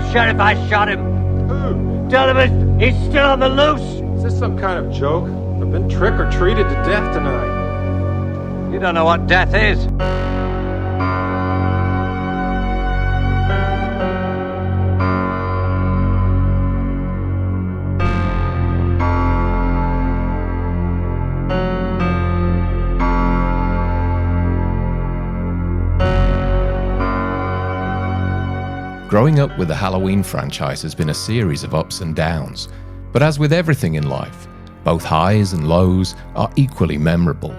the sheriff I shot him. Who? Tell him he's still on the loose. Is this some kind of joke? I've been trick-or-treated to death tonight. You don't know what death is. Growing up with the Halloween franchise has been a series of ups and downs, but as with everything in life, both highs and lows are equally memorable.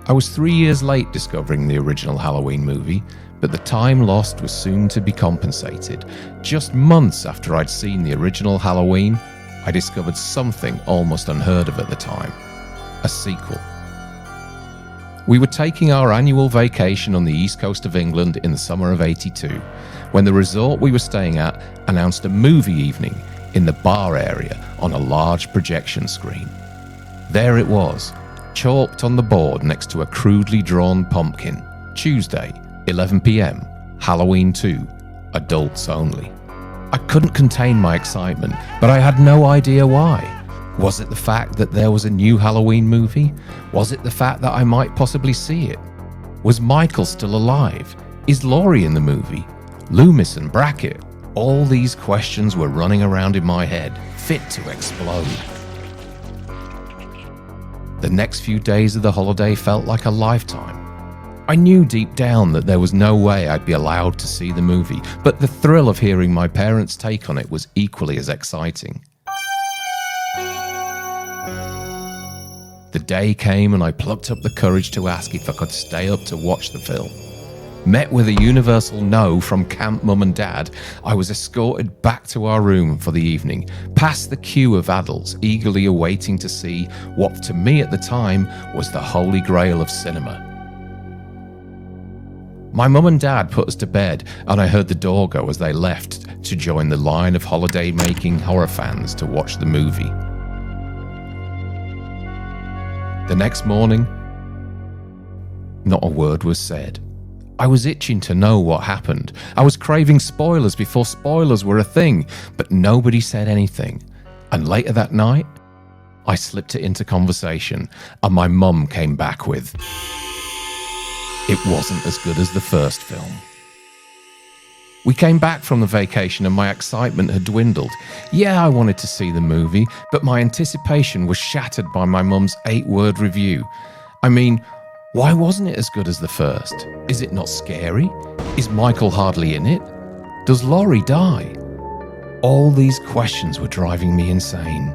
I was 3 years late discovering the original Halloween movie, but the time lost was soon to be compensated. Just months after I'd seen the original Halloween, I discovered something almost unheard of at the time: a sequel. We were taking our annual vacation on the east coast of England in the summer of '82, when the resort we were staying at announced a movie evening in the bar area on a large projection screen. There it was, chalked on the board next to a crudely drawn pumpkin. Tuesday, 11 p.m, Halloween 2, adults only. I couldn't contain my excitement, but I had no idea why. Was it the fact that there was a new Halloween movie? Was it the fact that I might possibly see it? Was Michael still alive? Is Laurie in the movie? Loomis and Brackett? All these questions were running around in my head, fit to explode. The next few days of the holiday felt like a lifetime. I knew deep down that there was no way I'd be allowed to see the movie, but the thrill of hearing my parents' take on it was equally as exciting. The day came and I plucked up the courage to ask if I could stay up to watch the film. Met with a universal no from Camp Mum and Dad, I was escorted back to our room for the evening, past the queue of adults eagerly awaiting to see what to me at the time was the holy grail of cinema. My mum and dad put us to bed and I heard the door go as they left to join the line of holiday-making horror fans to watch the movie. The next morning, not a word was said. I was itching to know what happened. I was craving spoilers before spoilers were a thing, but nobody said anything. And later that night, I slipped it into conversation, and my mum came back with, "It wasn't as good as the first film." We came back from the vacation and my excitement had dwindled. Yeah, I wanted to see the movie, but my anticipation was shattered by my mum's 8-word review. I mean, why wasn't it as good as the first? Is it not scary? Is Michael hardly in it? Does Laurie die? All these questions were driving me insane.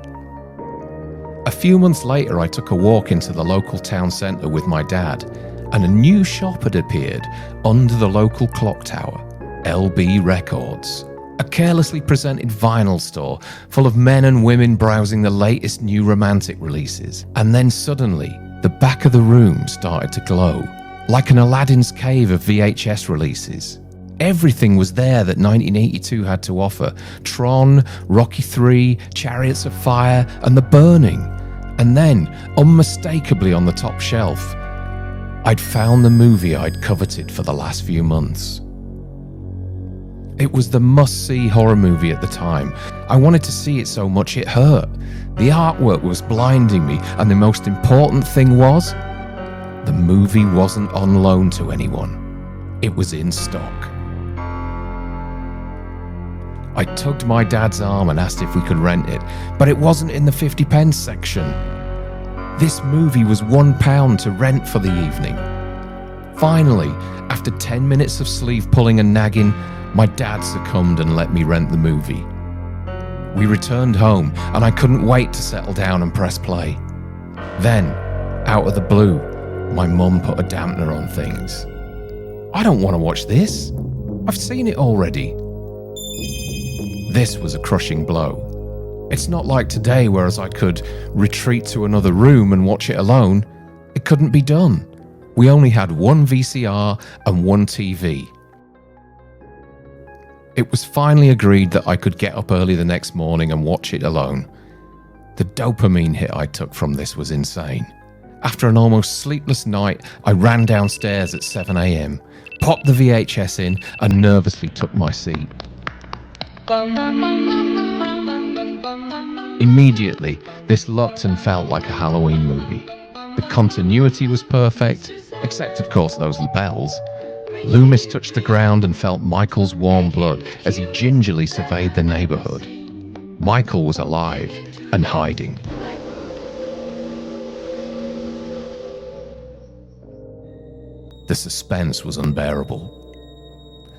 A few months later, I took a walk into the local town centre with my dad, and a new shop had appeared under the local clock tower, LB Records. A carelessly presented vinyl store full of men and women browsing the latest new romantic releases. And then suddenly, the back of the room started to glow, like an Aladdin's cave of VHS releases. Everything was there that 1982 had to offer: Tron, Rocky III, Chariots of Fire, and The Burning. And then, unmistakably on the top shelf, I'd found the movie I'd coveted for the last few months. It was the must-see horror movie at the time. I wanted to see it so much it hurt. The artwork was blinding me, and the most important thing was, the movie wasn't on loan to anyone. It was in stock. I tugged my dad's arm and asked if we could rent it, but it wasn't in the 50p section. This movie was £1 to rent for the evening. Finally, after 10 minutes of sleeve pulling and nagging, my dad succumbed and let me rent the movie. We returned home and I couldn't wait to settle down and press play. Then, out of the blue, my mum put a dampener on things. "I don't want to watch this. I've seen it already." This was a crushing blow. It's not like today, whereas I could retreat to another room and watch it alone. It couldn't be done. We only had one VCR and one TV. It was finally agreed that I could get up early the next morning and watch it alone. The dopamine hit I took from this was insane. After an almost sleepless night, I ran downstairs at 7 a.m, popped the VHS in, and nervously took my seat. Immediately, this looked and felt like a Halloween movie. The continuity was perfect, except of course those bells. Loomis touched the ground and felt Michael's warm blood as he gingerly surveyed the neighborhood. Michael was alive and hiding. The suspense was unbearable.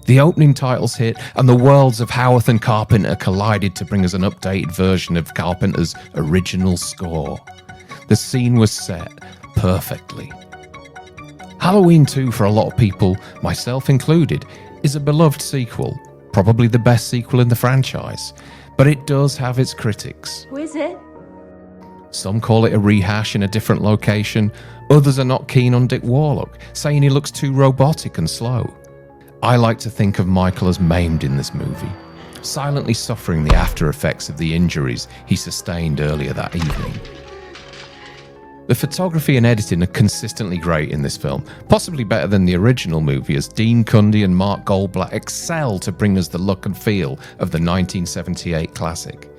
The opening titles hit, and the worlds of Howarth and Carpenter collided to bring us an updated version of Carpenter's original score. The scene was set perfectly. Halloween 2, for a lot of people, myself included, is a beloved sequel, probably the best sequel in the franchise, but it does have its critics. Who is it? Some call it a rehash in a different location, others are not keen on Dick Warlock, saying he looks too robotic and slow. I like to think of Michael as maimed in this movie, silently suffering the after effects of the injuries he sustained earlier that evening. The photography and editing are consistently great in this film, possibly better than the original movie, as Dean Cundy and Mark Goldblatt excel to bring us the look and feel of the 1978 classic.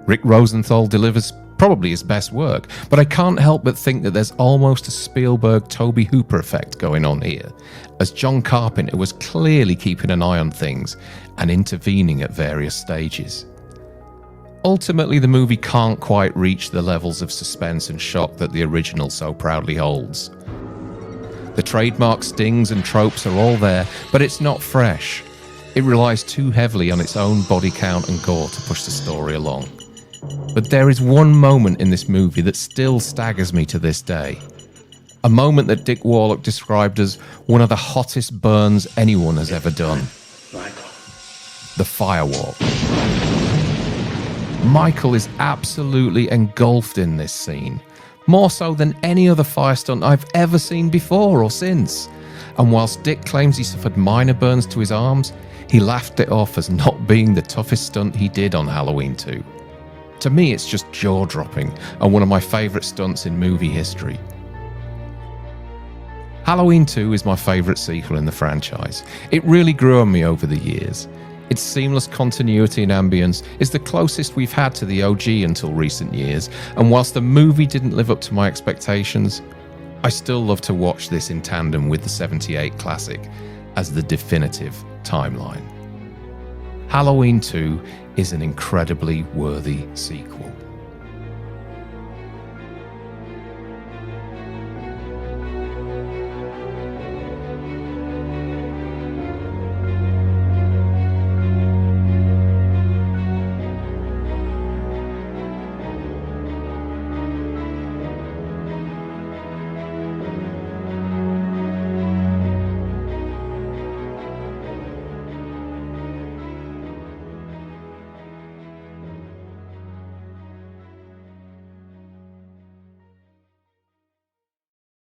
Rick Rosenthal delivers probably his best work, but I can't help but think that there's almost a Spielberg Tobe Hooper effect going on here, as John Carpenter was clearly keeping an eye on things and intervening at various stages. Ultimately, the movie can't quite reach the levels of suspense and shock that the original so proudly holds. The trademark stings and tropes are all there, but it's not fresh. It relies too heavily on its own body count and gore to push the story along. But there is one moment in this movie that still staggers me to this day. A moment that Dick Warlock described as one of the hottest burns anyone has ever done. The firewalk. Michael is absolutely engulfed in this scene, more so than any other fire stunt I've ever seen before or since. And whilst Dick claims he suffered minor burns to his arms, he laughed it off as not being the toughest stunt he did on Halloween 2. To me, it's just jaw-dropping and one of my favourite stunts in movie history. Halloween 2 is my favourite sequel in the franchise. It really grew on me over the years. Its seamless continuity and ambience is the closest we've had to the OG until recent years, and whilst the movie didn't live up to my expectations, I still love to watch this in tandem with the 78 classic as the definitive timeline. Halloween 2 is an incredibly worthy sequel.